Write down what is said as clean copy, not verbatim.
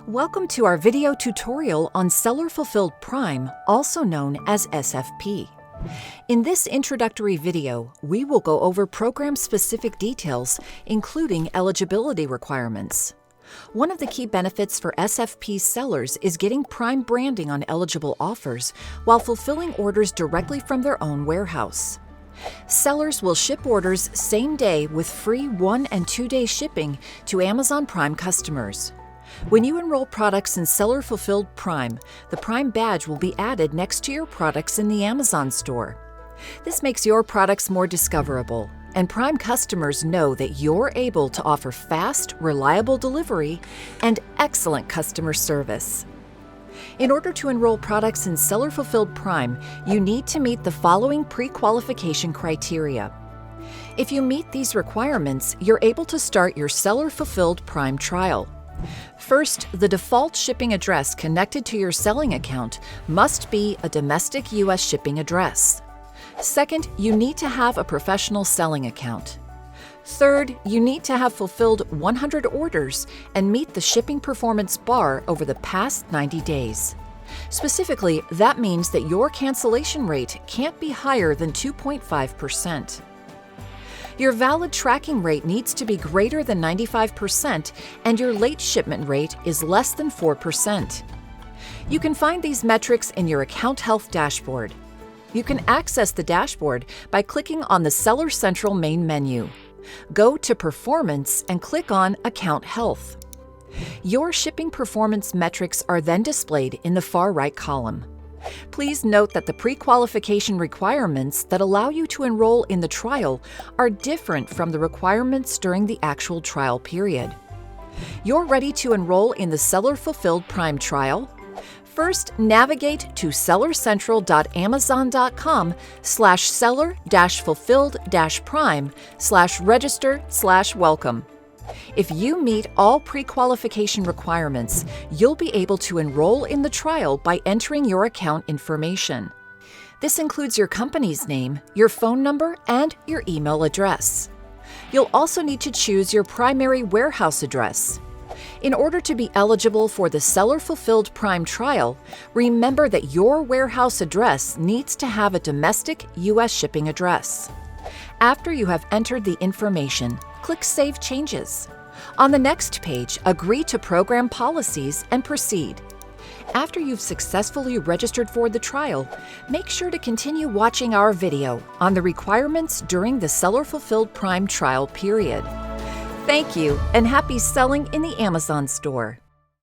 Welcome to our video tutorial on Seller Fulfilled Prime, also known as SFP. In this introductory video, we will go over program-specific details, including eligibility requirements. One of the key benefits for SFP sellers is getting Prime branding on eligible offers while fulfilling orders directly from their own warehouse. Sellers will ship orders same day with free 1- and 2-day shipping to Amazon Prime customers. When you enroll products in Seller Fulfilled Prime, the Prime badge will be added next to your products in the Amazon store. This makes your products more discoverable, and Prime customers know that you're able to offer fast, reliable delivery and excellent customer service. In order to enroll products in Seller Fulfilled Prime, you need to meet the following pre-qualification criteria. If you meet these requirements, you're able to start your Seller Fulfilled Prime trial. First, the default shipping address connected to your selling account must be a domestic U.S. shipping address. Second, you need to have a professional selling account. Third, you need to have fulfilled 100 orders and meet the shipping performance bar over the past 90 days. Specifically, that means that your cancellation rate can't be higher than 2.5%. Your valid tracking rate needs to be greater than 95%, and your late shipment rate is less than 4%. You can find these metrics in your Account Health dashboard. You can access the dashboard by clicking on the Seller Central main menu. Go to Performance and click on Account Health. Your shipping performance metrics are then displayed in the far right column. Please note that the pre-qualification requirements that allow you to enroll in the trial are different from the requirements during the actual trial period. You're ready to enroll in the Seller Fulfilled Prime trial? First, navigate to sellercentral.amazon.com/seller-fulfilled-prime/register/welcome. If you meet all pre-qualification requirements, you'll be able to enroll in the trial by entering your account information. This includes your company's name, your phone number, and your email address. You'll also need to choose your primary warehouse address. In order to be eligible for the Seller Fulfilled Prime trial, remember that your warehouse address needs to have a domestic U.S. shipping address. After you have entered the information, click Save Changes. On the next page, agree to program policies and proceed. After you've successfully registered for the trial, make sure to continue watching our video on the requirements during the Seller Fulfilled Prime trial period. Thank you, and happy selling in the Amazon store.